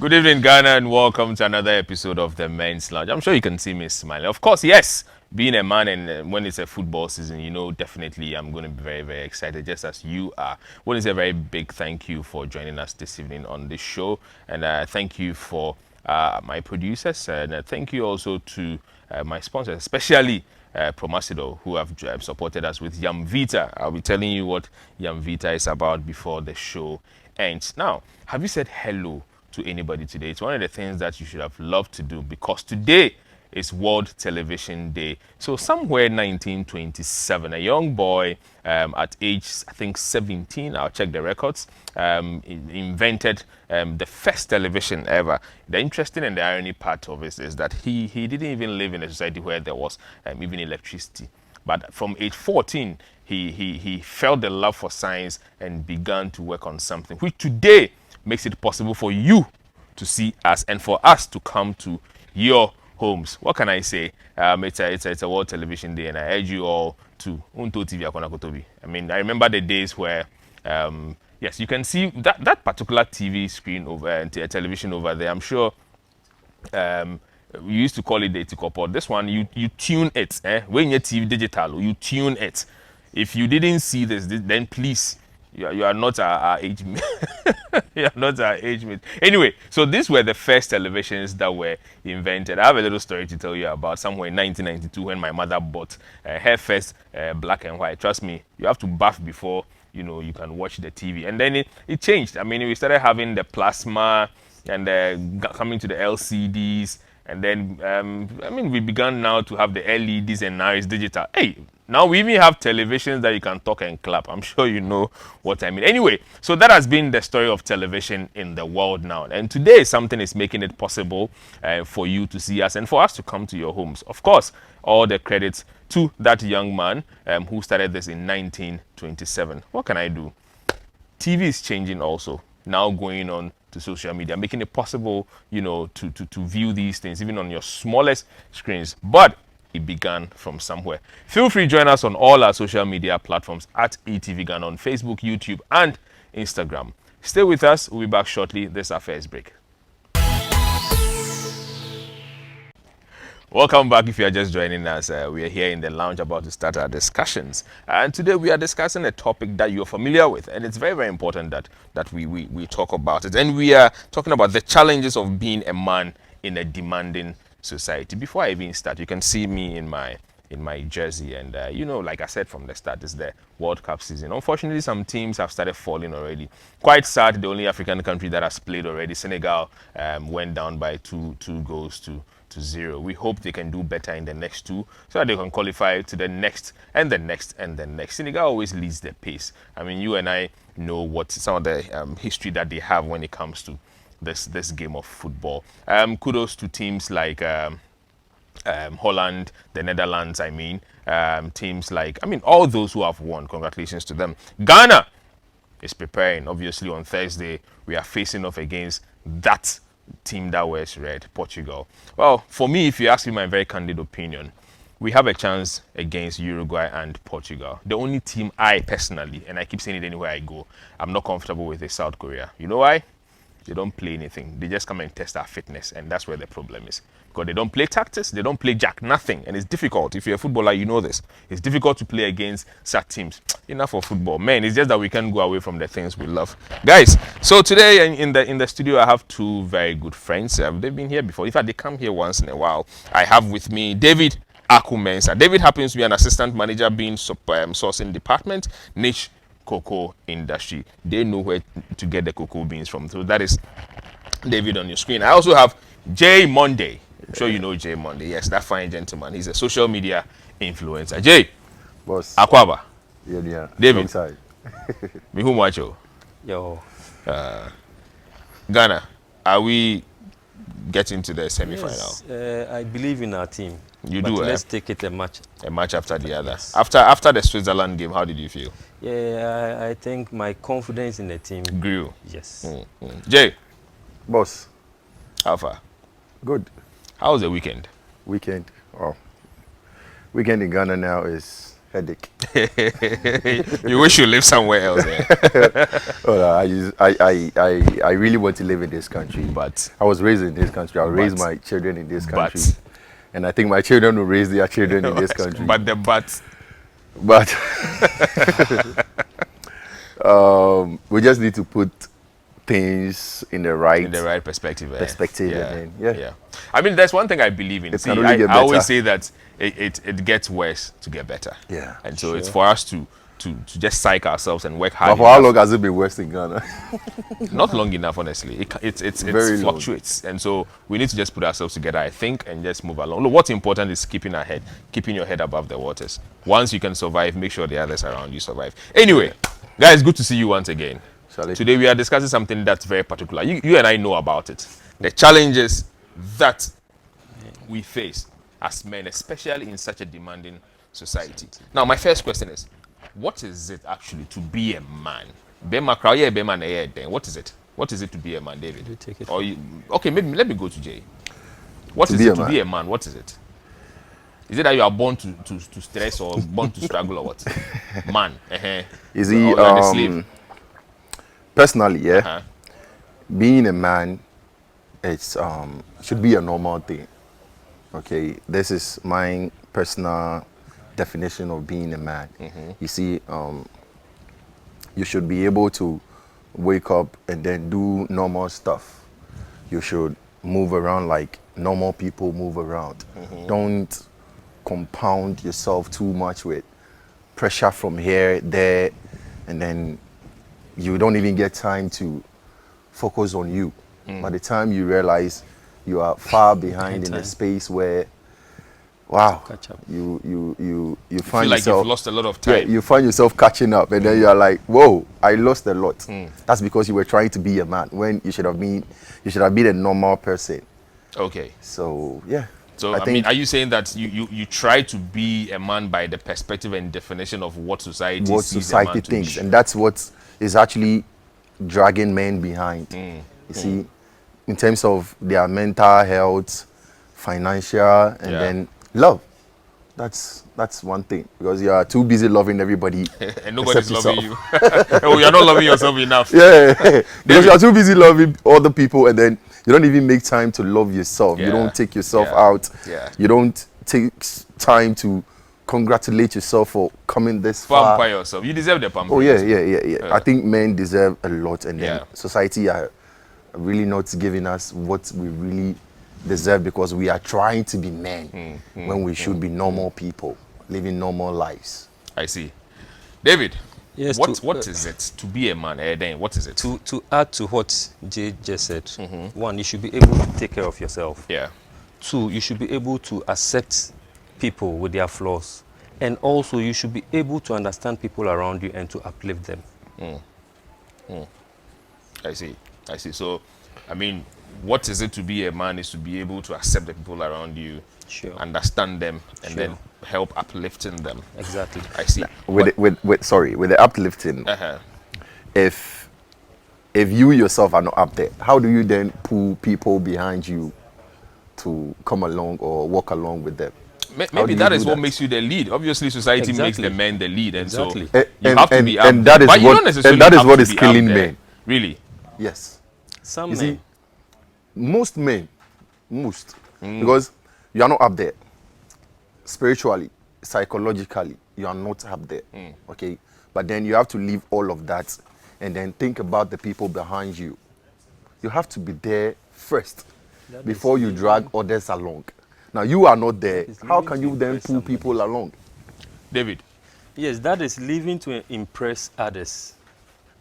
Good evening, Ghana, and welcome to another episode of the Men's Lounge. I'm sure you can see me smiling. Of course, yes, being a man and when it's a football season, definitely I'm going to be very, very excited, just as you are. Well, it's a very big thank you for joining us this evening on this show, and thank you for my producers, and thank you also to my sponsors, especially Promasido, who have supported us with Yam Vita. I'll be telling you what Yam Vita is about before the show ends. Now, have you said hello to anybody today? It's one of the things that you should have loved to do, because today is World Television Day. So somewhere 1927, a young boy at age, I think 17, I'll check the records, invented the first television ever. The interesting and the irony part of it is that he didn't even live in a society where there was even electricity. But from age 14, he felt the love for science and began to work on something which today makes it possible for you to see us and for us to come to your homes. What can I say? It's a World Television Day, and I urge you all to Unto TV Akona Kotobi. I mean, I remember the days where, yes, you can see that particular TV screen over television over there. I'm sure we used to call it the Etikopod. This one, you tune it. When you're TV digital, you tune it. If you didn't see this, then please, you are not our age mate. You are not our age mate. Anyway, so these were the first televisions that were invented. I have a little story to tell you about somewhere in 1992 when my mother bought her first black and white. Trust me, you have to bath before you can watch the TV. And then it changed. I mean, we started having the plasma and coming to the LCDs. And then, we began now to have the LEDs, and now it's digital. Hey, now we even have televisions that you can talk and clap. I'm sure you know what I mean. Anyway, so that has been the story of television in the world now. And today, something is making it possible for you to see us and for us to come to your homes. Of course, all the credits to that young man who started this in 1927. What can I do? TV is changing also, now going on to social media, making it possible, to view these things even on your smallest screens. But it began from somewhere. Feel free to join us on all our social media platforms at ETV Ghana on Facebook, YouTube, and Instagram. Stay with us. We'll be back shortly. This is our first break. Welcome back. If you are just joining us, we are here in the lounge about to start our discussions. And today we are discussing a topic that you're familiar with, and it's very, very important that we talk about it. And we are talking about the challenges of being a man in a demanding society. Before I even start, you can see me in my jersey, and like I said from the start, it's the World Cup season. Unfortunately, some teams have started falling already. Quite sad. The only African country that has played already, Senegal, went down by two goals to 0. We hope they can do better in the next two so that they can qualify to the next and the next and the next. Senegal always leads the pace. I mean, you and I know what some of the history that they have when it comes to this game of football. Kudos to teams like Holland, the Netherlands, teams like, all those who have won. Congratulations to them. Ghana is preparing. Obviously, on Thursday, we are facing off against that team that wears red, Portugal. Well, for me, if you ask me my very candid opinion, we have a chance against Uruguay and Portugal. The only team I personally, and I keep saying it anywhere I go, I'm not comfortable with is South Korea. You know why? They don't play anything. They just come and test our fitness, and that's where the problem is. Because they don't play tactics, they don't play jack nothing, and it's difficult. If you're a footballer, you know this. It's difficult to play against such teams. Enough of football, man. It's just that we can't go away from the things we love, guys. So today in the studio, I have two very good friends. They've been here before. In fact, they come here once in a while. I have with me David Akumensa. David happens to be an assistant manager, being sourcing department, niche cocoa industry. They know where to get the cocoa beans from. So that is David on your screen. I also have Jay Monday. I'm sure you know Jay Monday. Yes, that fine gentleman. He's a social media influencer. Jay, boss. Akwaba. Yeah. David. Mihu Mwacho. Yo. Ghana, are we getting to the semi-final? Yes, I believe in our team. You but do. Let's take it a match. A match after the other. Yes. After the Switzerland game, how did you feel? Yeah, I think my confidence in the team grew. Yes. Jay. Boss. How far? Good. How was the weekend? Weekend in Ghana now is Headache. You wish you lived somewhere else. Eh? I really want to live in this country. But I was raised in this country. I'll raise But- my children in this country. but And I think my children will raise their children in this country. but the but But we just need to put things in the right, in the right perspective. Eh? perspective. Yeah. And then, yeah. I mean, there's one thing I believe in. It See, can only get I always better. say that it gets worse to get better. Yeah. And so it's for us to just psych ourselves and work hard. But for how enough. long has it been worse in Ghana? Not long enough, honestly. It Very long. fluctuates, and so we need to just put ourselves together, I think, and just move along. Look, what's important is keeping your head above the waters. Once you can survive, make sure the others around you survive. Anyway, guys, good to see you once again. Charlie. Today we are discussing something that's very particular. You and I know about it. The challenges that we face as men, especially in such a demanding society. Now, my first question is, what is it actually to be a man? What is it? What is it to be a man, David? You take it Or you, okay, maybe let me go to Jay. What To is be it a to man. be a man? What is it? Is it that you are born to stress or born to struggle or what? Man. Is Or he you are the slave? personally, yeah? Uh-huh. Being a man, it's should be a normal thing. Okay, this is my personal definition of being a man. You see, you should be able to wake up and then do normal stuff. You should move around like normal people move around. Don't compound yourself too much with pressure from here, there, and then you don't even get time to focus on you. By the time you realize you are far behind in a time. space where, wow, Catch up. you I find feel like yourself, you've lost a lot of yeah, time. you find yourself catching up, and then you are like, whoa, I lost a lot. That's because you were trying to be a man when you should have been a normal person. Okay. So yeah. So I mean, are you saying that you try to be a man by the perspective and definition of what society what sees society a man to thinks, be? and that's what is actually dragging men behind. You see, in terms of their mental health, financial, and Yeah. then love. That's one thing, because you are too busy loving everybody And nobody's except loving yourself. you. Oh, you're not loving yourself enough. Yeah, because you are too busy loving other people, and then you don't even make time to love yourself. Yeah. You don't take yourself Yeah. out. Yeah. You don't take time to congratulate yourself for coming this far. Pamper yourself. You deserve the pamper. Oh yeah. I think men deserve a lot, and then Yeah. society are really not giving us what we really deserve, because we are trying to be men when we should be normal people living normal lives. I see. David, Yes, what is it to be a man? Then what is it? To add to what Jay just said, one, you should be able to take care of yourself. Yeah. Two, you should be able to accept people with their flaws. And also, you should be able to understand people around you and to uplift them. I see. So, I mean, what is it to be a man is to be able to accept the people around you, Sure. understand them, and Sure. then help uplifting them. Exactly. I see. With the uplifting, Uh-huh. if you yourself are not up there, how do you then pull people behind you to come along or walk along with them? How do Maybe you that do is what that? makes you the lead. Obviously, society makes the Exactly. men the lead, and Exactly. so you And- have to and- be up and there. that is But you what- don't necessarily and that is have what to is be up killing there. men. Really? Yes. Some You men. see, most men, because you are not up there. Spiritually, psychologically, you are not up there. Okay? But then you have to leave all of that and then think about the people behind you. You have to be there first That before is you living- drag others along. Now you are not there. is How living can to you then impress pull somebody. people along? David. Yes, that is living to impress others.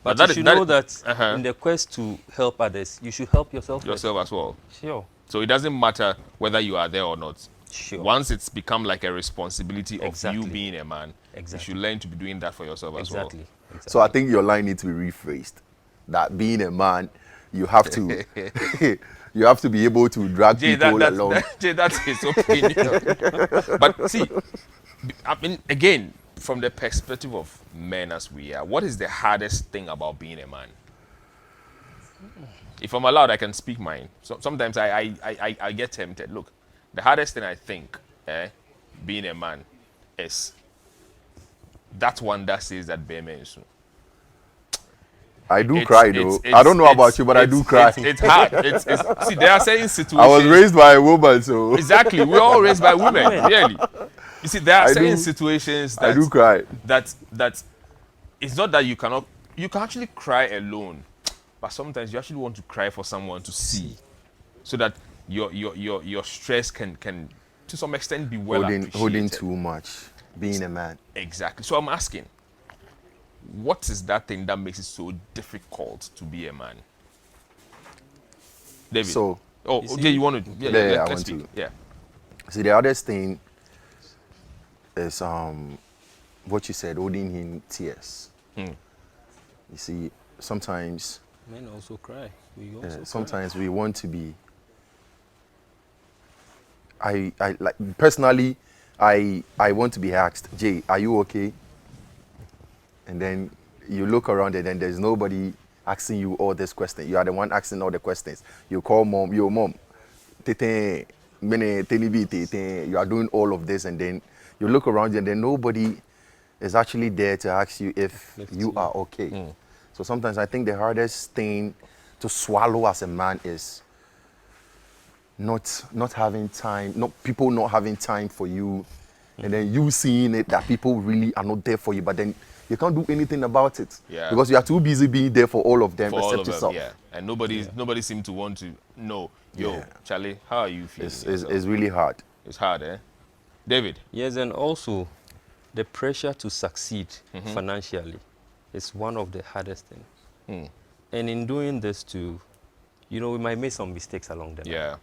But But that you is- should that- know that uh-huh. in the quest to help others, you should help yourself. first. Yourself as well. Sure. So it doesn't matter whether you are there or not. Sure. Once it's become like a responsibility of you Exactly. being a man, Exactly. you should learn to be doing that for yourself as well. Exactly. Exactly. So I think your line needs to be rephrased. That being a man, you have to you have to be able to drag Jay, people along. Jay, that's his opinion. But see, I mean, again, from the perspective of men as we are, what is the hardest thing about being a man? If I'm allowed, I can speak mine. So sometimes I get tempted. Look, the hardest thing I think, being a man, is that one that says that Bemen. I do cry though. I don't know about you, but I do cry. It's hard. See, there are certain situations. I was raised by a woman, so Exactly. We're all raised by women, really. You see, there are certain situations that I do cry. that it's not that you can actually cry alone, but sometimes you actually want to cry for someone to see, so that your stress can to some extent be well appreciated. Holding too much, being a man. Exactly. So I'm asking, what is that thing that makes it so difficult to be a man? David. So, okay, you want to? Yeah, I let's want speak. to. Yeah. See, the hardest thing is what you said, holding in tears. You see, sometimes Men also cry. We also cry. sometimes we want to be. I like personally, I want to be asked, Jay, are you okay? And then you look around and then there's nobody asking you all these questions. You are the one asking all the questions. You call mom, your mom, tete, mene, tenibi, tete. You are doing all of this and then you look around and then nobody is actually there to ask you if you are okay. So sometimes I think the hardest thing to swallow as a man is not having time, people not having time for you, and then you seeing it that people really are not there for you, but then you can't do anything about it. Yeah. Because you are too busy being there for all of them For all except of them, yourself. yeah. And nobody seemed to want to know. Yo, Yeah. Charlie, how are you feeling? It's really hard. It's hard, eh? David. Yes, and also the pressure to succeed financially is one of the hardest things. And in doing this too, we might make some mistakes along the line. Yeah.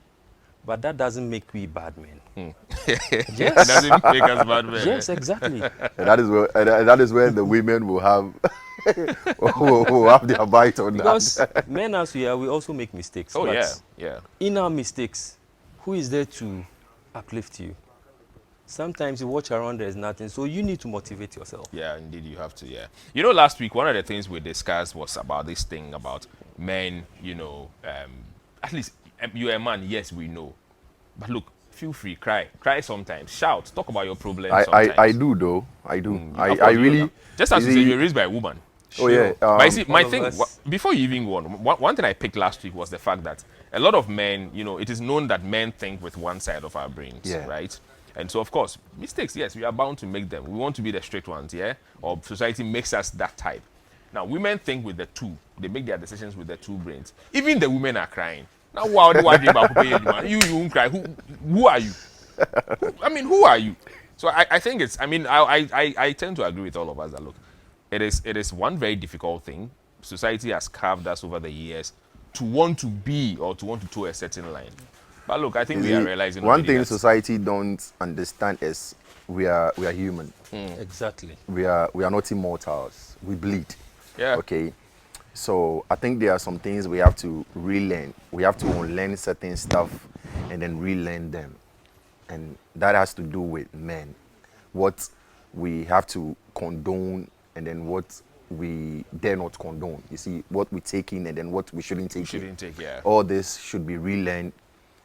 But that doesn't make we bad men. It Yes. doesn't make us bad men. Yes, exactly. And that is where the women will have will have their bite on Because that. men as we are, we also make mistakes. Oh, but yeah. in our mistakes, who is there to uplift you? Sometimes you watch around, there's nothing. So you need to motivate yourself. Yeah, indeed, you have to, yeah. Last week, one of the things we discussed was about this thing about men, at least you're a man, yes, we know. But look, feel free, cry sometimes, shout, talk about your problems sometimes. I do though. I do. Of I course, really. just as you see- say, you're raised by a woman. Oh yeah. But you see, my all of thing, us. before you even go on, one thing I picked last week was the fact that a lot of men, it is known that men think with one side of our brains, Yeah. right? And so, of course, mistakes, yes, we are bound to make them. We want to be the strict ones, yeah? Or society makes us that type. Now, women think with the two. They make their decisions with their two brains. Even the women are crying. Now, wow, you won't cry. Who are you? Who are you? So I think I tend to agree with all of us that, look, it is one very difficult thing. Society has carved us over the years to want to be or to want to toe a certain line. But look, I think we are realizing one already thing that- society don't understand is we are human. Exactly. We are not immortals. We bleed. Yeah. Okay. So I think there are some things we have to relearn. We have to unlearn certain stuff and then relearn them. And that has to do with men. What we have to condone and then what we dare not condone. You see, what we take in and then what we shouldn't take in. shouldn't take, yeah. All this should be relearned.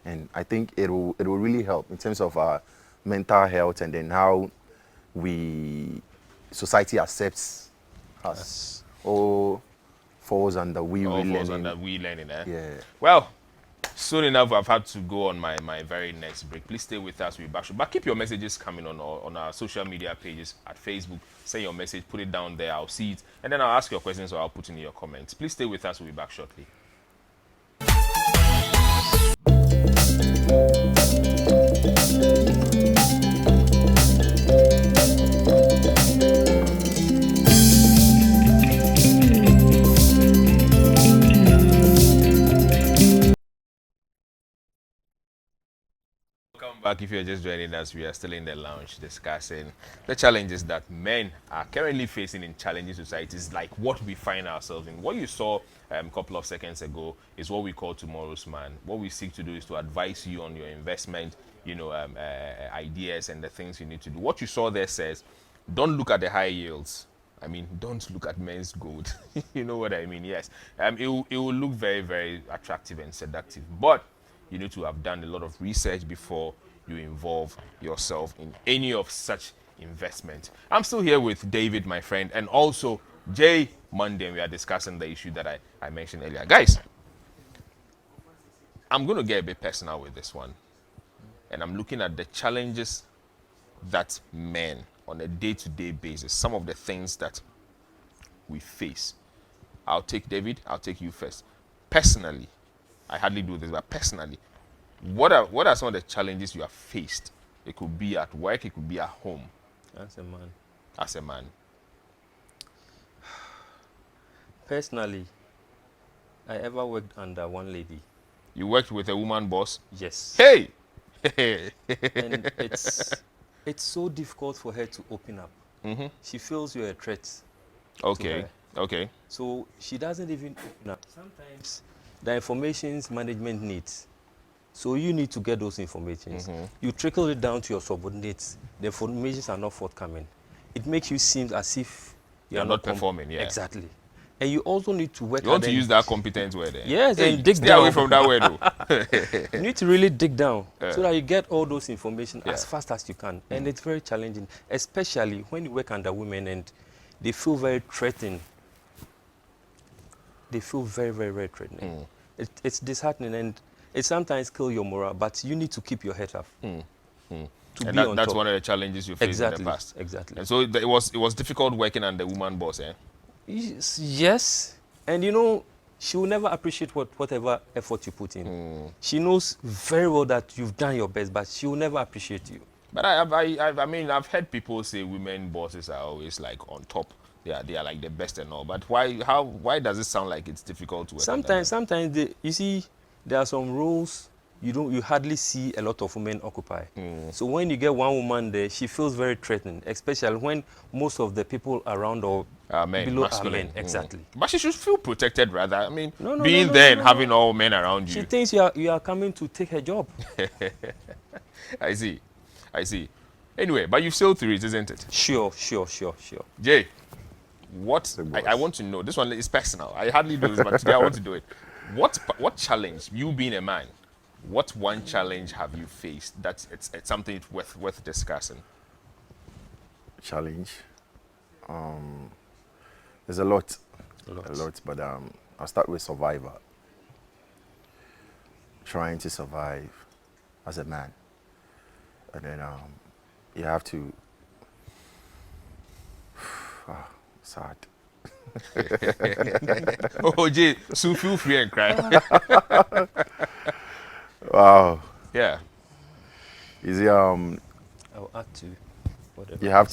And I think it will really help in terms of our mental health and then how society accepts us. All falls under we All falls relearning. under we learning, eh? Yeah. Well, soon enough, I've had to go on my very next break. Please stay with us. We'll be back. But keep your messages coming on our social media pages at Facebook. Send your message, put it down there. I'll see it. And then I'll ask your questions or I'll put in your comments. Please stay with us. We'll be back shortly. Welcome back. If you're just joining us, we are still in the lounge discussing the challenges that men are currently facing in challenging societies like what we find ourselves in. What you saw a couple of seconds ago is what we call tomorrow's man. What we seek to do is to advise you on your investment, ideas and the things you need to do. What you saw there says, don't look at the high yields. Don't look at men's gold. You know what I mean? Yes. It will look very, very attractive and seductive, but you need to have done a lot of research before you involve yourself in any of such investment. I'm still here with David, my friend, and also Jay Monday. We are discussing the issue that I mentioned earlier. Guys, I'm going to get a bit personal with this one. And I'm looking at the challenges that men on a day-to-day basis, some of the things that we face. I'll take David, I'll take you first. Personally, I hardly do this, but personally, what are some of the challenges you have faced? It could be at work, it could be at home. As a man. As a man. Personally, I ever worked under one lady. You worked with a woman boss? Yes. Hey! And it's so difficult for her to open up. She feels you're a threat. Okay, okay. So she doesn't even open up. Sometimes the informations management needs. So you need to get those informations. You trickle it down to your subordinates. The informations are not forthcoming. It makes you seem as if You're not performing, yeah. Exactly. And you also need to work You want hard to use that competent word, eh? Yes, Hey, and dig stay down. away from that word, though. You need to really dig down so that you get all those information Yeah. as fast as you can. And it's very challenging, especially when you work under women and they feel very threatened. They feel very, very, very threatening. It's disheartening and it sometimes kills your morale, but you need to keep your head up. To And be on that's top. one of the challenges you faced in the past. Exactly. And so it was difficult working under woman boss, eh? Yes. And you know, she will never appreciate whatever effort you put in. She knows very well that you've done your best, but she will never appreciate you. But I mean, I've heard people say women bosses are always like on top. They are like the best and all. But why does it sound like it's difficult to work under them? Sometimes you see, there are some roles you hardly see a lot of women occupy. So when you get one woman there, she feels very threatened, especially when most of the people around or Men, below are masculine. men. Exactly. But she should feel protected rather. I mean, No, being no, there no, and no, having all men around She you. thinks you are coming to take her job. I see. Anyway, but you've sailed through it, isn't it? Sure. Jay, boss. I want to know. This one is personal. I hardly do this, but today I want to do it. What challenge, you being a man, what one challenge have you faced that it's something worth discussing? Challenge. There's a lot, but I'll start with survivor. Trying to survive as a man, and then you have to. Sad. Oh, Jay, so feel free and cry. Wow. Yeah. You see, I'll add to whatever. you have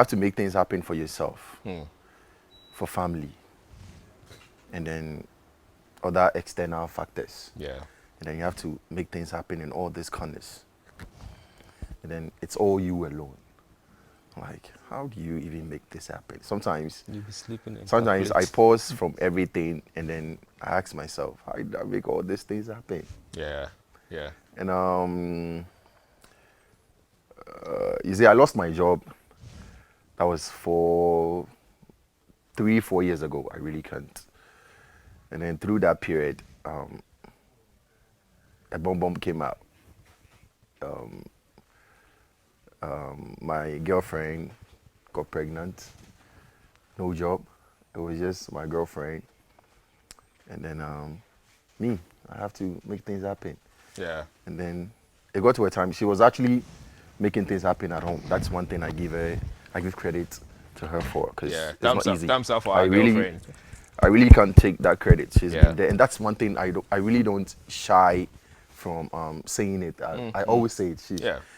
to make things happen for yourself, for family, and then other external factors. Yeah. And then you have to make things happen in all these corners. And then it's all you alone. Like, how do you even make this happen? Sometimes You'll be sleeping. And I calculate. pause from everything and then I ask myself, how did I make all these things happen? Yeah. And you see, I lost my job. That was for 3-4 years ago. I really can't. And then through that period, a bomb came out. My girlfriend got pregnant. No job. It was just my girlfriend. And then me, I have to make things happen. Yeah. And then it got to a time she was actually making things happen at home. That's one thing I give credit to her for, because Yeah. it's not easy. Thumbs up for our girlfriend. I really can't take that credit. She's Yeah. been there, and that's one thing I really don't shy from saying it. I always say it.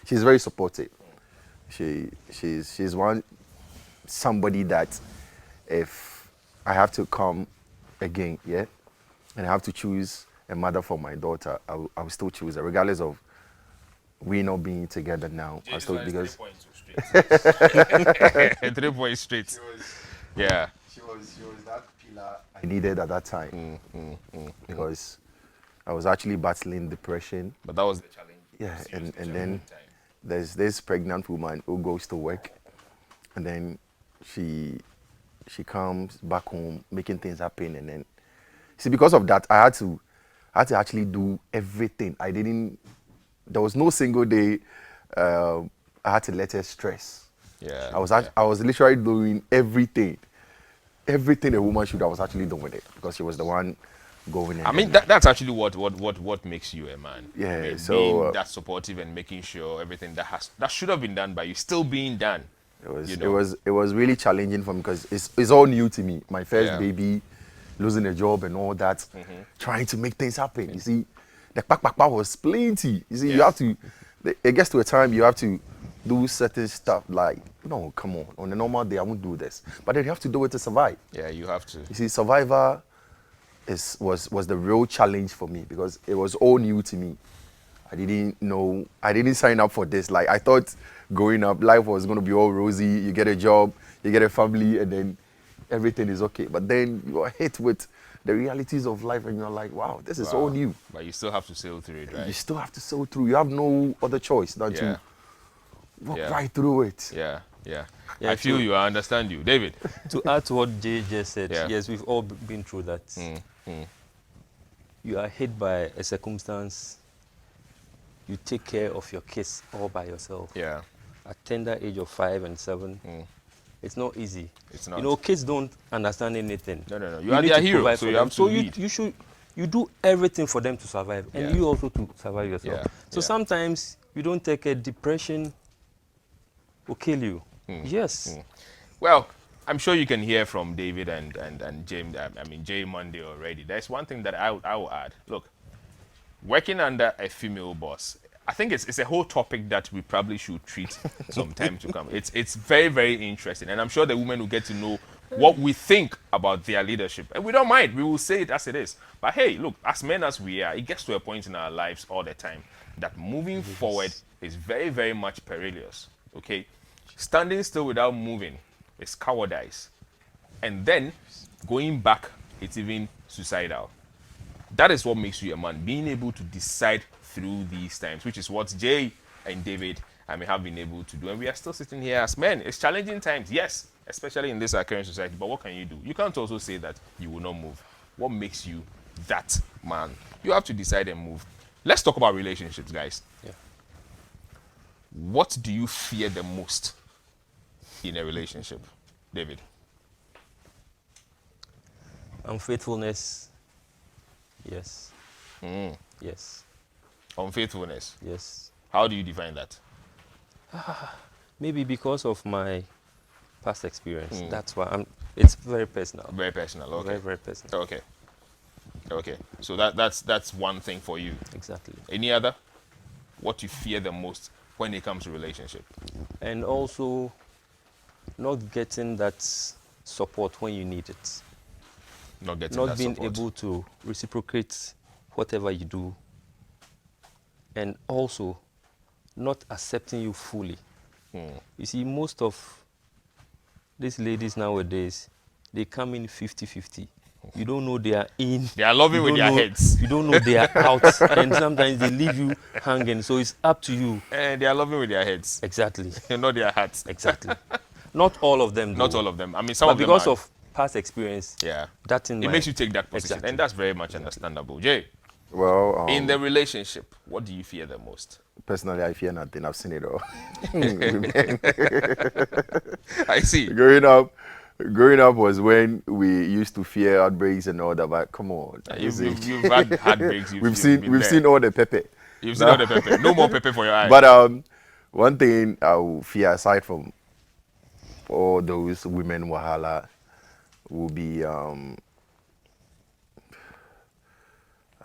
She's very supportive. She's somebody that if I have to come again, yeah, and I have to choose a mother for my daughter, I will still choose her, regardless of we not being together now. I still, because 3 points straight. Yeah. she was that pillar I needed at that time, because I was actually battling depression. But that was the challenge. Yeah, and Seriously, then time. there's this pregnant woman who goes to work, and then she comes back home making things happen, and then see, because of that I had to actually do everything. There was no single day I had to let her stress. Yeah. I was literally doing everything a woman should. I was actually doing with it because she was the one going in. I mean, that's actually what makes you a man. Yeah, I mean, so, being that supportive and making sure everything that should have been done by you still being done. it was really challenging for me because it's all new to me. My first Yeah. baby, losing a job and all that, trying to make things happen. You see, the pack was plenty. You see, you Yeah. have to. It gets to a time you have to do certain stuff like, no, come on a normal day I won't do this, but then you have to do it to survive. Yeah, you have to. You see, Survivor was the real challenge for me because it was all new to me. I didn't sign up for this. Like, I thought growing up, life was going to be all rosy. You get a job, you get a family, and then everything is okay. But then you are hit with the realities of life, and you're like, wow, this is all new. But you still have to sail through it, right? You still have to sail through. You have no other choice than Yeah. to walk Yeah. right through it. Yeah, yeah. Yeah, I feel true. you. I understand you, David. To add to what Jay just said, Yeah. yes, we've all been through that. You are hit by a circumstance. You take care of your kids all by yourself. Yeah, At tender age of 5 and 7, it's not easy. It's not. You know, kids don't understand anything. No. You are need their to hero, provide so for you them. have to So lead. you do everything for them to survive, and Yeah. you also to survive yourself. Yeah, So yeah. sometimes you don't take a depression will kill you. Hmm. Yes. Well, I'm sure you can hear from David and James. I mean, Jay Monday already. There's one thing that I will add. Look, working under a female boss, I think it's a whole topic that we probably should treat some time to come. It's very, very interesting, and I'm sure the women will get to know what we think about their leadership, and we don't mind. We will say it as it is. But hey, look, as men as we are, it gets to a point in our lives all the time that moving forward is very, very much perilous. Okay, standing still without moving is cowardice, and then going back, it's even suicidal. That is what makes you a man, being able to decide through these times, which is what Jay and David have been able to do. And we are still sitting here as men. It's challenging times, yes, especially in this our current society. But what can you do? You can't also say that you will not move. What makes you that man? You have to decide and move. Let's talk about relationships, guys. Yeah. What do you fear the most in a relationship, David? Unfaithfulness. Yes. Yes. Unfaithfulness. Yes. How do you define that? Maybe because of my past experience. That's why it's very personal. Very personal. Okay. Very, very personal. Okay. Okay. So that's one thing for you. Exactly. Any other? What you fear the most when it comes to relationship? And also not getting that support when you need it. Not getting Not that being support. able to reciprocate whatever you do. And also not accepting you fully. You see, most of these ladies nowadays, they come in 50-50. You don't know they are in. They are loving you with don't their know- heads. You don't know they are out. And sometimes they leave you hanging. So it's up to you. And they are loving with their heads, Exactly. not their hearts. Exactly. Not all of them, Not though. all of them. I mean, some But of them because are. of past experience, Yeah. that in It my- makes you take that position, Exactly. and that's very much understandable. Jay, Well, in the relationship, what do you fear the most? personally, I fear nothing. I've seen it all. I see. Growing up was when we used to fear outbreaks and all that. But come on, You've had heartbreaks. we've seen all the pepper. You've seen all the pepper. No more pepper for your eyes. But one thing I will fear aside from all those women wahala will be I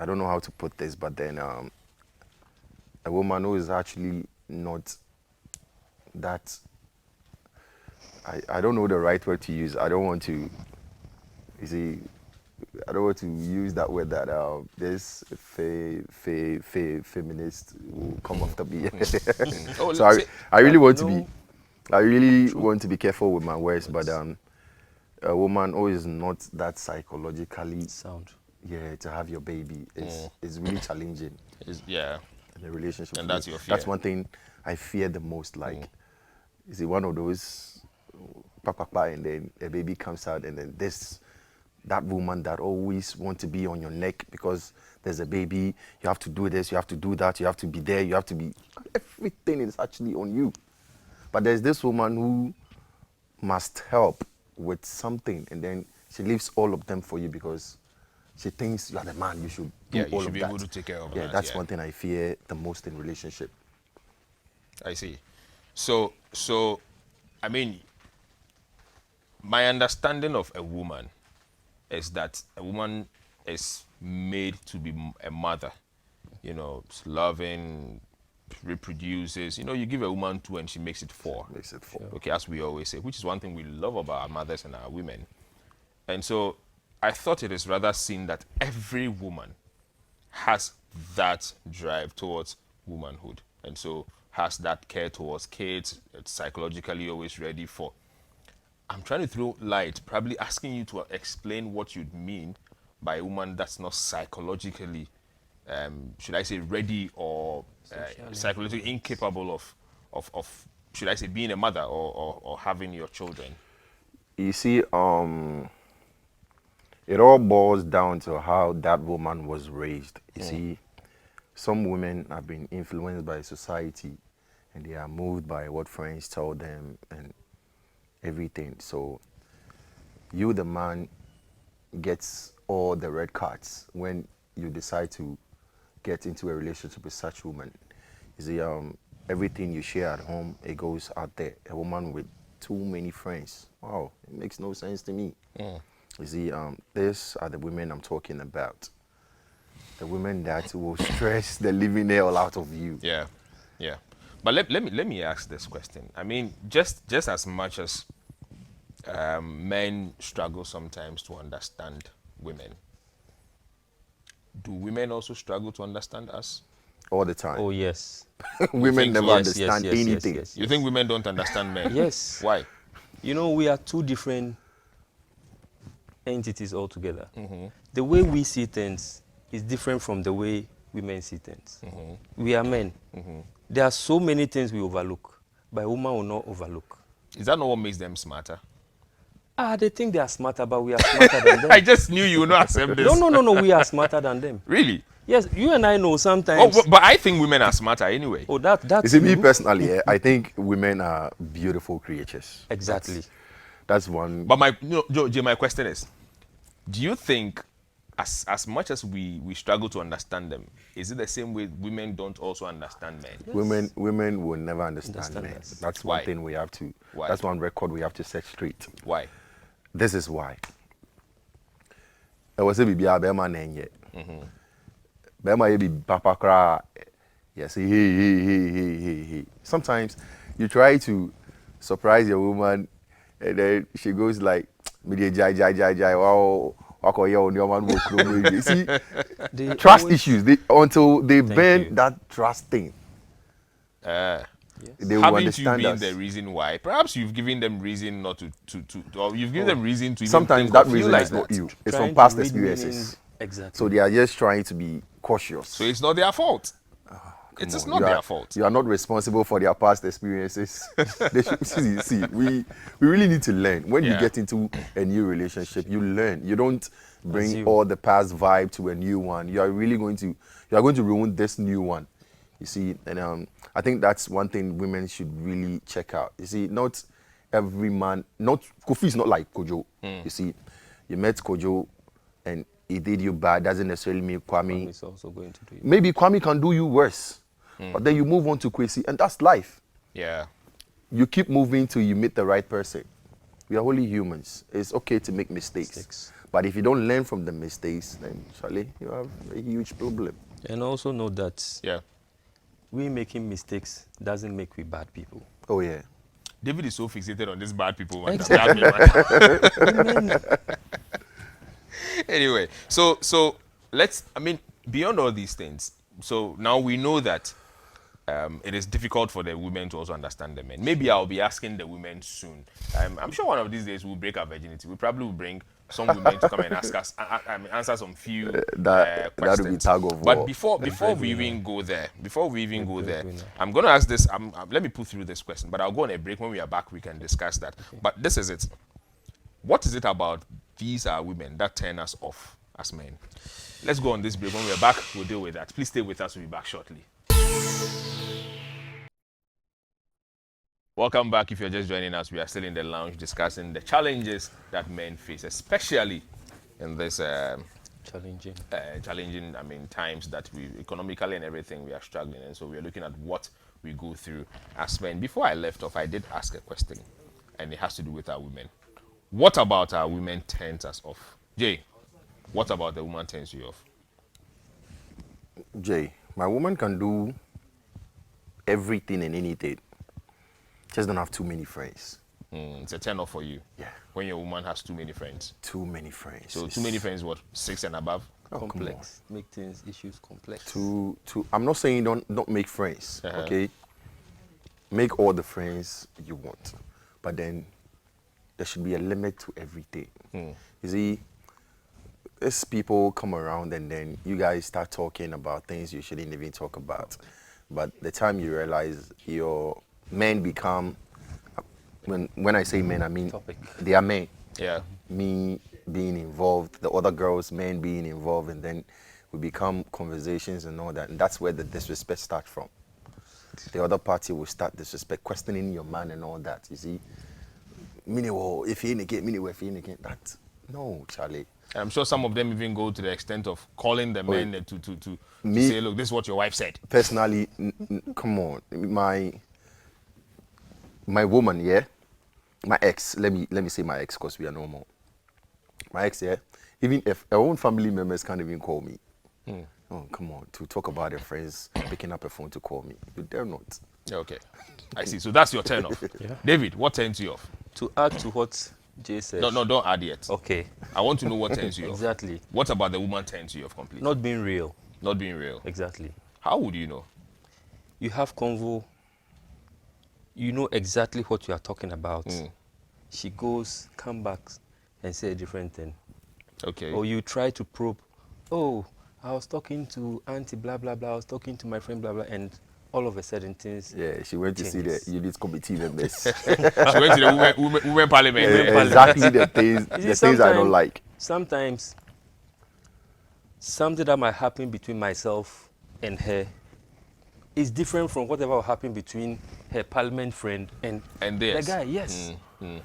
don't know how to put this, but then a woman who is actually not that. I don't know the right word to use. I don't want to. You see, I don't want to use that word that this feminist will come after me. Oh, So say- I really want to No. be. I really want to be careful with my words, but a woman who is not that psychologically, sound. to have your baby is really challenging yeah. in a relationship. And with that's you. your fear. That's one thing I fear the most. Like, is it one of those, and then a baby comes out, and then that woman that always want to be on your neck because there's a baby. You have to do this. You have to do that. You have to be there. You have to be. Everything is actually on you. But there's this woman who must help with something, and then she leaves all of them for you because she thinks you are the man. You should do Yeah, you all should of be that. able to take care of Yeah, that, that's yeah. one thing I fear the most in relationship. I see. So, I mean, my understanding of a woman is that a woman is made to be a mother. You know, it's loving, reproduces. You know, you give a woman two and she makes it four. Makes it four. Okay, as we always say, which is one thing we love about our mothers and our women. And so I thought it is rather seen that every woman has that drive towards womanhood. And so has that care towards kids, it's psychologically always ready for. I'm trying to throw light, probably asking you to explain what you'd mean by a woman that's not psychologically, should I say, ready or psychologically incapable of, should I say, being a mother or having your children. You see, it all boils down to how that woman was raised. You see, some women have been influenced by society and they are moved by what friends tell them and everything. So you, the man, gets all the red cards when you decide to get into a relationship with such woman. You see, everything you share at home, it goes out there. A woman with too many friends. Wow, it makes no sense to me. You see, these are the women I'm talking about. The women that will stress the living hell out of you. Yeah, yeah. But let me ask this question. I mean, just as much as men struggle sometimes to understand women, do women also struggle to understand us? All the time. Oh, yes. Women think never so? understand anything. You think women don't understand men? Yes. Why? You know, we are two different entities altogether. The way we see things is different from the way women see things. We are men. There are so many things we overlook, but a woman will not overlook. Is that not what makes them smarter? They think they are smarter, but we are smarter than them. I just knew you would not accept this. No, we are smarter than them. Really? Yes, you and I know sometimes. Oh, but I think women are smarter anyway. Oh, that's You see, me you. personally, I think women are beautiful creatures. Exactly. That's one. But my question is, do you think, as much as we struggle to understand them, is it the same way women don't also understand men? Women will never understand men. us. That's Why? one thing we have to. Why? That's one record we have to set straight. Why? This is why. I was a baby Bema nenye. Bema ye be papa cry. Yes, hey. Sometimes you try to surprise your woman, and then she goes like, "Me jai. Wow, you see, They trust always- issues. Until they Thank burn you. that trust thing, they will Haven't you understand been us. the reason why? Perhaps you've given them reason not to or you've given them reason to even Sometimes think that or feel reason like is not that. you. It's trying from to past read experiences. meaning- Exactly. So they are just trying to be cautious. So it's not their fault. It is not their fault. You are not responsible for their past experiences. They should, see, we really need to learn. When you Yeah. get into a new relationship, you learn. You don't bring you. all the past vibe to a new one. You are going to ruin this new one. You see, and I think that's one thing women should really check out. You see, not every man, not Kofi is not like Kojo. You see, you met Kojo and he did you bad. Doesn't necessarily mean Kwame. It's also going to do it. Maybe Kwame can do you worse, but then you move on to Kwesi, and that's life. Yeah. You keep moving till you meet the right person. We are only humans. It's okay to make mistakes. But if you don't learn from the mistakes, then surely you have a huge problem. And also know that Yeah. we making mistakes doesn't make we bad people. Oh yeah. David is so fixated on these bad people. Man. Exactly. Man. Anyway, so let's, I mean, beyond all these things, so now we know that it is difficult for the women to also understand the men. Maybe I'll be asking the women soon. I'm sure one of these days we'll break our virginity. We probably will bring some women to come and ask us, answer some few That questions. would be tug of But war. before we even go there, I'm going to ask this. Let me put through this question, but I'll go on a break. When we are back, we can discuss that. But this is it. What is it about these women that turn us off as men? Let's go on this break. When we are back, we'll deal with that. Please stay with us. We'll be back shortly. Welcome back. If you're just joining us, we are still in the lounge discussing the challenges that men face, especially in this challenging, times that we economically and everything we are struggling. And so we are looking at what we go through as men. Before I left off, I did ask a question, and it has to do with our women. What about our women turns us off? Jay, what about the woman turns you off? Jay, my woman can do everything and anything. Just don't have too many friends. It's a turn off for you. Yeah. When your woman has too many friends. Too many friends. So too many friends, what, 6 and above? Oh, Complex. Make things, issues complex. I'm not saying don't make friends, okay? Make all the friends you want. But then there should be a limit to everything. You see, as people come around and then you guys start talking about things you shouldn't even talk about. But the time you realize your men become, when I say men, I mean Topic. they are men. Yeah. Me being involved, the other girls, men being involved, and then we become conversations and all that. And that's where the disrespect starts from. The other party will start disrespect, questioning your man and all that. You see, if he ain't again, that no, Charlie. And I'm sure some of them even go to the extent of calling the men to Me- say, look, this is what your wife said. Personally, come on, my woman, yeah, my ex. Let me say my ex, because we are no more. My ex, yeah. Even if our own family members can't even call me. Oh, come on, to talk about their friends picking up a phone to call me. You dare not. Okay. I see. So that's your turn off. Yeah. David, what turns you off? To add to what Jay said. No, don't add yet. Okay. I want to know what turns you off. Exactly. What about the woman turns you off completely? Not being real. Not being real. Exactly. How would you know? You have convo. You know exactly what you are talking about. She goes, come back, and say a different thing. Okay. Or you try to probe. Oh, I was talking to auntie blah blah blah. I was talking to my friend blah blah, and all of a sudden things. Yeah, she went to see the changes. unit committee members. She went to the women parliament. Exactly the things, You see, the things I don't sometimes- like. Sometimes something that might happen between myself and her is different from whatever will happen between her parliament friend and And the this. guy. Yes.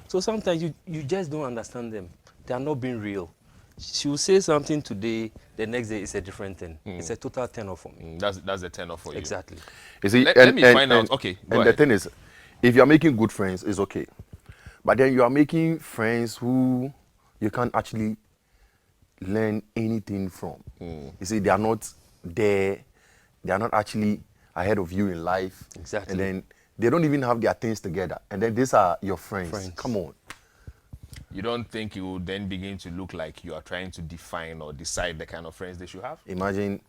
So sometimes you just don't understand them. They are not being real. She will say something today, the next day it's a different thing. It's a total turn off for me. That's the turn off for you. Exactly. You see, Let me find out. Okay, go And ahead. the thing is, if you're making good friends, it's okay. But then you are making friends who you can't actually learn anything from. You see, they are not there. They are not actually ahead of you in life. Exactly. And then they don't even have their things together. And then these are your friends. Friends. Come on. You don't think you will then begin to look like you are trying to define or decide the kind of friends they should have? Imagine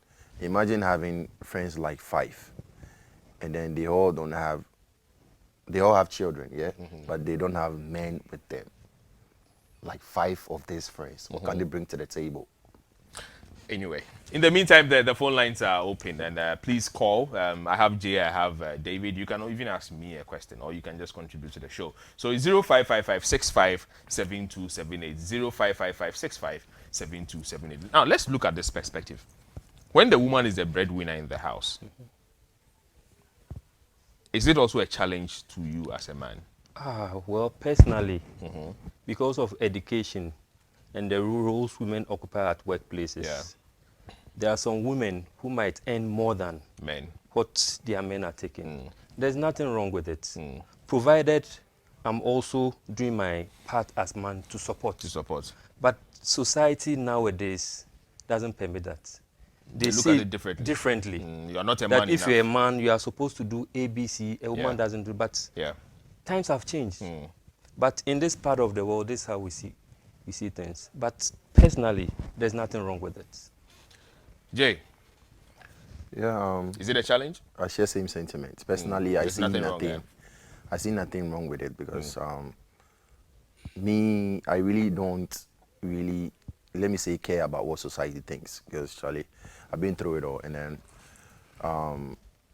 having friends like 5, and then they all have children, yeah, but they don't have men with them. Like 5 of these friends, what can they bring to the table? Anyway, in the meantime, the phone lines are open, and please call. I have Jay, I have David. You can even ask me a question, or you can just contribute to the show. So it's 0555-65-7278, 0555-65-7278. Now, let's look at this perspective. When the woman is the breadwinner in the house, is it also a challenge to you as a man? Well, personally, because of education and the roles women occupy at workplaces, Yeah. there are some women who might earn more than Men. what their men are taking. There's nothing wrong with it, provided I'm also doing my part as man to support. To support. But society nowadays doesn't permit that. They look see at it differently. differently. You are not a That man if enough. you're a man, you are supposed to do A, B, C. A woman Yeah. doesn't do. But Yeah. times have changed. But in this part of the world, this is how we see things. But personally, there's nothing wrong with it. Jay, Yeah, is it a challenge? I share same sentiments. Personally, I There's see nothing nothing. wrong, I see nothing wrong with it because me, I really don't really, let me say, care about what society thinks. Because Charlie, I've been through it all, and then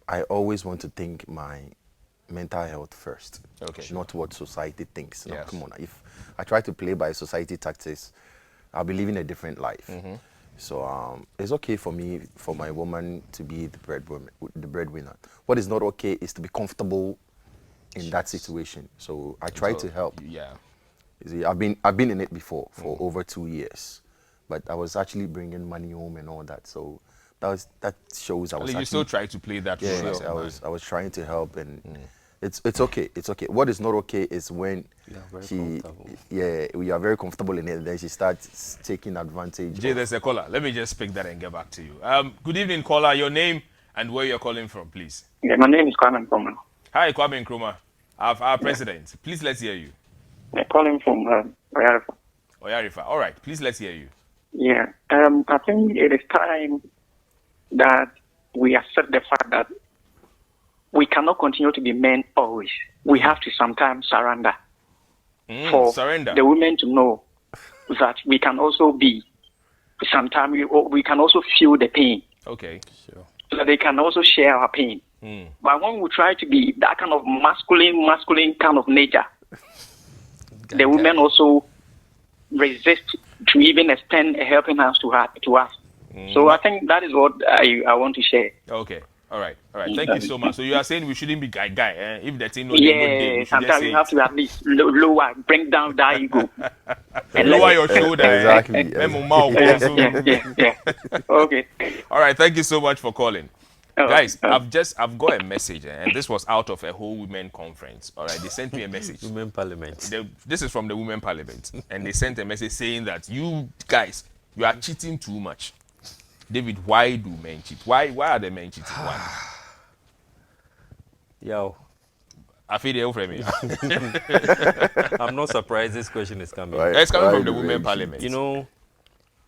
I always want to think my mental health first. Okay. Not what society thinks. No, Yes. come on. If I try to play by society tactics, I'll be living a different life. So it's okay for me, for my woman to be the breadwinner. What is not okay is to be comfortable in that situation. So I try to help. Yeah. You see, I've been in it before for over 2 years, but I was actually bringing money home and all that. So that shows I At was least you actually still try to play that role as a man. I was trying to help, and it's okay. It's okay. What is not okay is when You are very she comfortable. we are very comfortable in it, and then she starts taking advantage. Jay, there's a caller. Let me just pick that and get back to you. Good evening, caller. Your name and where you're calling from, please. Yeah, my name is Kwame Nkrumah. Hi, Kwame Nkrumah, our president. Please let's hear you. I'm calling from Oyarifa. Oyarifa. All right. Please let's hear you. Yeah, I think it is time that we accept the fact that we cannot continue to be men always. We have to sometimes surrender for surrender. the women to know that we can also be. Sometimes we can also feel the pain, Okay. Sure. so that they can also share our pain. But when we try to be that kind of masculine kind of nature, the women also resist to even extend a helping hand to us. So I think that is what I want to share. Okay. All right. All right. Thank you so much. So you are saying we shouldn't be guy. If the thing no day, good day, Yeah, we should just sometimes say you have to at least lower, bring down that ego. and lower your shoulder. Exactly. Yeah. Okay. All right. Thank you so much for calling. Oh, Guys, I've got a message, and this was out of a whole women conference. All right, they sent me a message. Women Parliament. This is from the Women Parliament, and they sent a message saying that you guys, you are cheating too much. David, why do men cheat? Why are the men cheating? Why? Yo, I feel they from me. I'm not surprised this question is coming. Right. It's coming Why from the do Women men cheat? Parliament. You know,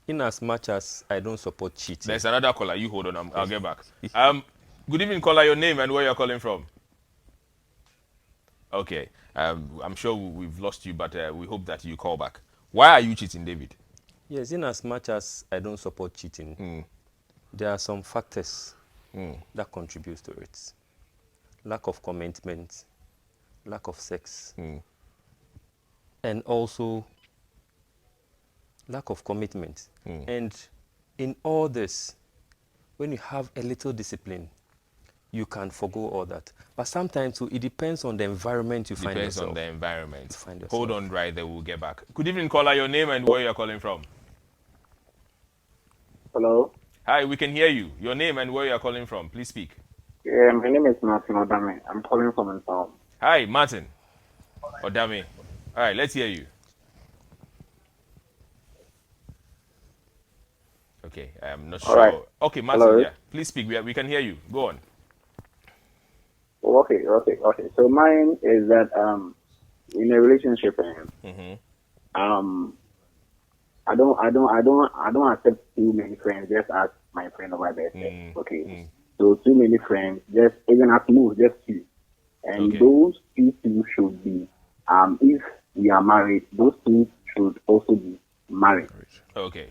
in as much as I don't support cheating, There's another caller. You hold on. I'll get back. Good evening, caller. Your name and where you're calling from. Okay. I'm sure we've lost you, but we hope that you call back. Why are you cheating, David? yes, in as much as I don't support cheating, there are some factors that contribute to it. Lack of commitment, lack of sex, and also lack of commitment. And in all this, when you have a little discipline, you can forgo all that. But sometimes too, it depends on the environment you find Depends yourself. on the environment. Find yourself. Hold on right there. We'll get back. Good evening, caller. Your name and where you're calling from. Hello. Hi, we can hear you. Your name and where you're calling from. Please speak. Yeah, my name is Martin Odame. I'm calling from Inform. Hi, Martin. Odame. All right, let's hear you. Okay, I'm not All sure. right. Okay, Martin, Hello. yeah. Please speak. We can hear you. Go on. Oh, okay. So mine is that in a relationship, I don't accept too many friends just as my friend over there said. Okay. So too many friends, just even at most just two. And Okay. those two should be if we are married, those two should also be married. Okay.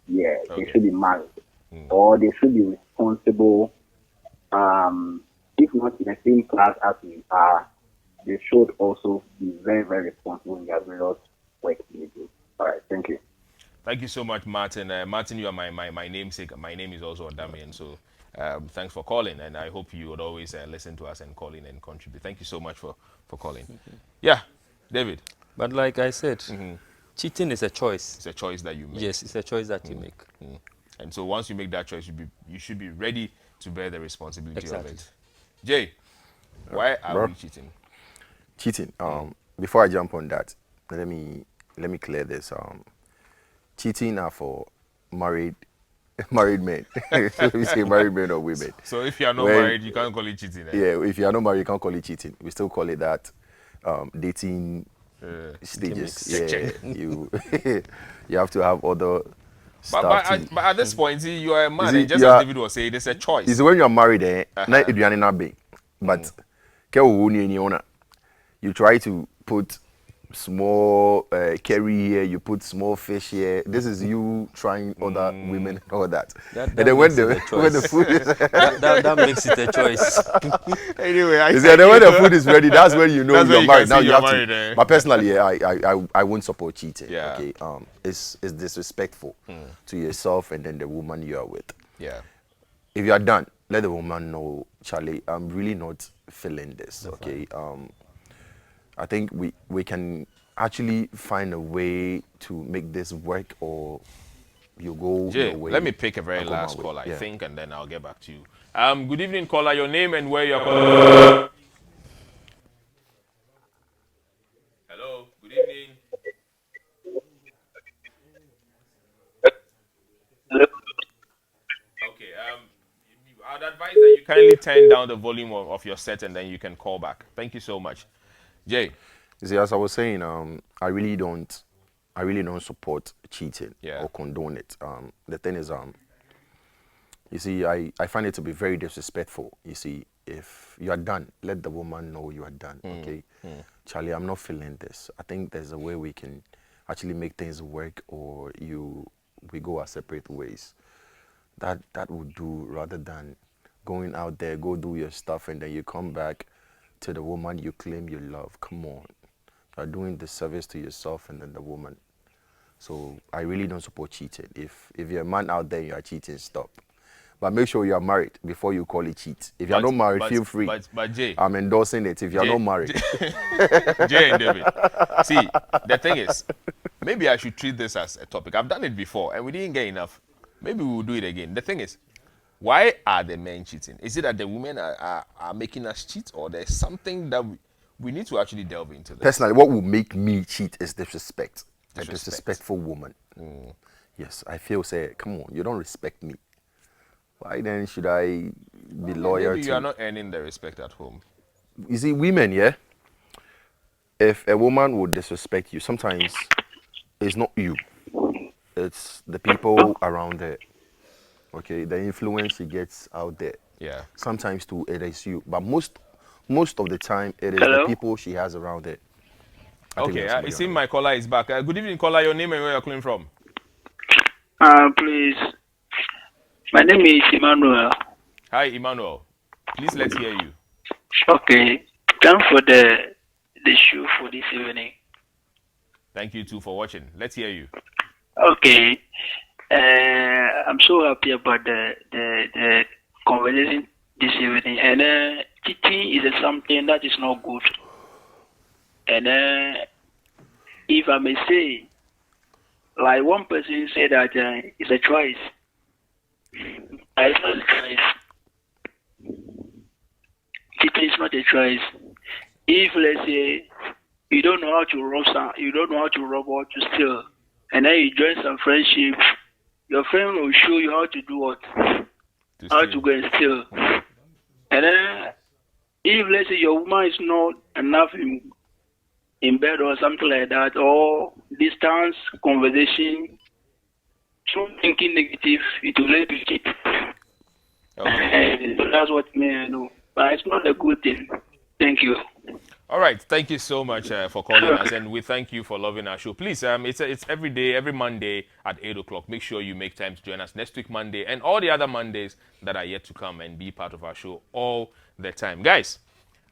Yeah, Okay. they should be married. Or they should be responsible. If not in the same class as we are, they should also be very, very responsible in their various work they do. All right, thank you. Thank you so much, Martin. Martin, you are my namesake. My name is also Damian. So thanks for calling, and I hope you would always listen to us and call in and contribute. Thank you so much for calling. Yeah, David, But like I said, cheating is a choice. it's a choice that you make. Yes, it's a choice that you make. And so once you make that choice, you should be ready to bear the responsibility Exactly. of it. Jay, why are bro. we cheating? Cheating. Before I jump on that, let me clear this. Cheating are for married men. Let me say married men or women. So if you are not When- married, you can't call it cheating. Eh? Yeah, if you are not married, you can't call it cheating. We still call it that. Dating stages. Yeah, you you have to have other stuff. But at this point, see, you are a man, see, and just you as are- David was saying, it's a choice. Is when you are married, na aduane na be. But you try to put small curry here, you put small fish here. This is you trying other women and all that. That And then when makes the it a when the choice. food is that makes it a choice. Anyway, I you see, and then when the food is ready, that's when you know That's when you're you married. can Now see you you're have married, to. eh? But personally, yeah, I won't support cheating. Yeah. Okay. It's disrespectful to yourself and then the woman you are with. yeah. If you are done, let the woman know, Charlie, I'm really not feeling this. Okay. I think we can actually find a way to make this work, or you go Jay, your way. let me pick a I very go my last way. call, I Yeah. think, and then I'll get back to you. Good evening, caller. Your name and where you're calling. Hello. Good evening. Okay. I'd advise that you kindly turn down the volume of your set, and then you can call back. Thank you so much, Jay. You see, as I was saying, I really don't support cheating Yeah. or condone it. The thing is, you see, I find it to be very disrespectful. You see, if you are done, let the woman know you are done. Okay, Charlie, I'm not feeling this. I think there's a way we can actually make things work, or we go our separate ways. That would do, rather than going out there, go do your stuff, and then you come back to the woman you claim you love. Come on, you're doing disservice to yourself and then the woman. So I really don't support cheating. If you're a man out there and you are cheating, stop. But make sure you are married before you call it cheat. If you're not married, feel free. But Jay, I'm endorsing it. If you're not married, Jay and David. See, the thing is, maybe I should treat this as a topic. I've done it before and we didn't get enough. Maybe we'll do it again. The thing is, why are the men cheating? Is it that the women are making us cheat, or there's something that we need to actually delve into this? personally, what will make me cheat is disrespect. A Disrespect. disrespectful woman. Yes, I feel, say, come on, you don't respect me. Why then should I be loyal Maybe to you are not earning the respect at home. You see, women, yeah, if a woman would disrespect you, sometimes it's not you, it's the people around her. Okay, the influence she gets out there. Yeah. Sometimes too, it is you, but most of the time, it is Hello? the people she has around her. I think Okay, there's somebody it seems on my caller is back. Good evening, caller. Your name and where you're calling from? Please. My name is Emmanuel. Hi, Emmanuel. Please, let's hear you. Okay. Thanks for the show for this evening. Thank you too for watching. Let's hear you. Okay. I'm so happy about the conversation this evening. And cheating is something that is not good. And if I may say, like one person said that it's a choice. It's not a choice. Cheating is not a choice. If let's say you don't know how to rob or to steal, and then you join some friendship, your friend will show you how to do what, how to go and steal. And then if let's say your woman is not enough in bed or something like that, or distance conversation, so thinking negative, it will let you cheat. Okay. That's what me I know. But it's not a good thing. Thank you. All right. Thank you so much for calling us, and we thank you for loving our show. Please, it's every day, every Monday at 8 o'clock. Make sure you make time to join us next week Monday and all the other Mondays that are yet to come, and be part of our show all the time. Guys,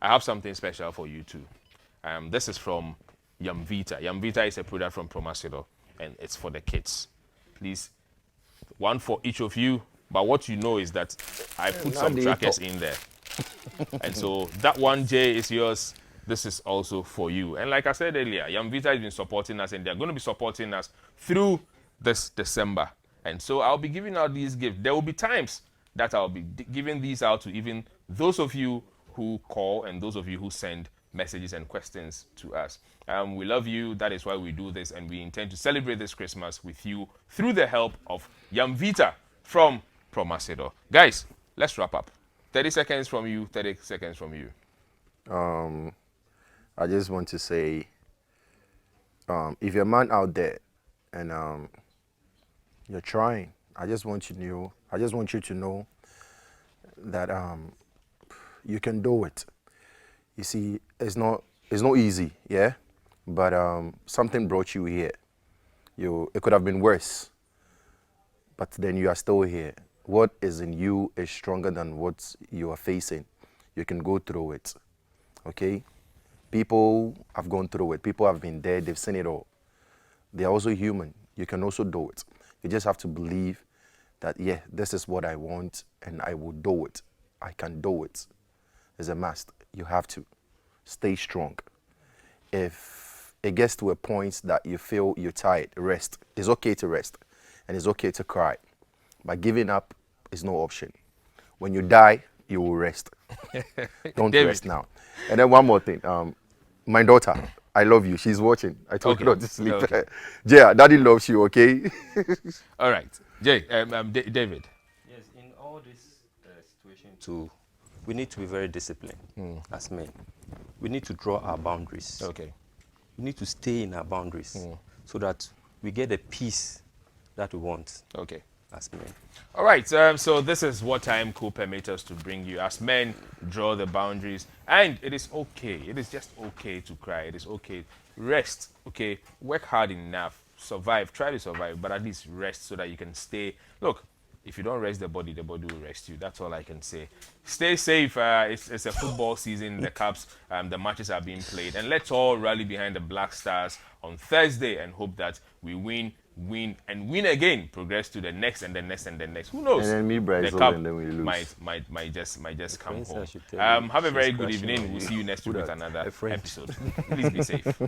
I have something special for you too. This is from Yamvita. Yamvita is a product from Promasido, and it's for the kids. Please, one for each of you. But what you know is that I put some trackers in there. And so that one, Jay, is yours. This is also for you. And like I said earlier, Yamvita has been supporting us, and they're going to be supporting us through this December. And so I'll be giving out these gifts. There will be times that I'll be giving these out to even those of you who call and those of you who send messages and questions to us. We love you. That is why we do this, and we intend to celebrate this Christmas with you through the help of Yamvita from Promasido. Guys, let's wrap up. 30 seconds from you, 30 seconds from you. I just want to say, if you're a man out there and you're trying, I just want you to know that you can do it. You see, it's not easy, yeah, but something brought you here. It could have been worse, but then you are still here. What is in you is stronger than what you are facing. You can go through it, okay? People have gone through it. People have been there. They've seen it all. They are also human. You can also do it. You just have to believe that, yeah, this is what I want and I will do it. I can do it. It's a must. You have to stay strong. If it gets to a point that you feel you're tired, rest. It's okay to rest and it's okay to cry. But giving up is no option. When you die, you will rest. Don't David. rest now. And then one more thing. My daughter, I love you. She's watching. I told Okay. her not to sleep. Okay. Yeah, daddy loves you, okay? All right. Jay, David. Yes, in all this situation too, we need to be very disciplined as men. We need to draw our boundaries. Okay. We need to stay in our boundaries so that we get the peace that we want Okay. as men. All right, so this is what time could permit us to bring you. As men, draw the boundaries. And it is okay. It is just okay to cry. It is okay. Rest, okay? Work hard enough. Survive. Try to survive, but at least rest so that you can stay. Look, if you don't rest the body will rest you. That's all I can say. Stay safe. It's a football season. The Cups, the matches are being played. And let's all rally behind the Black Stars on Thursday and hope that we win again, progress to the next and the next and the next. Who knows? And then me, Brazil, the cup and then we lose. might just come Prince, I home. should tell you, Have a she's very good crashing evening. on We'll you. see you next week with that? another A friend. episode. Please be safe.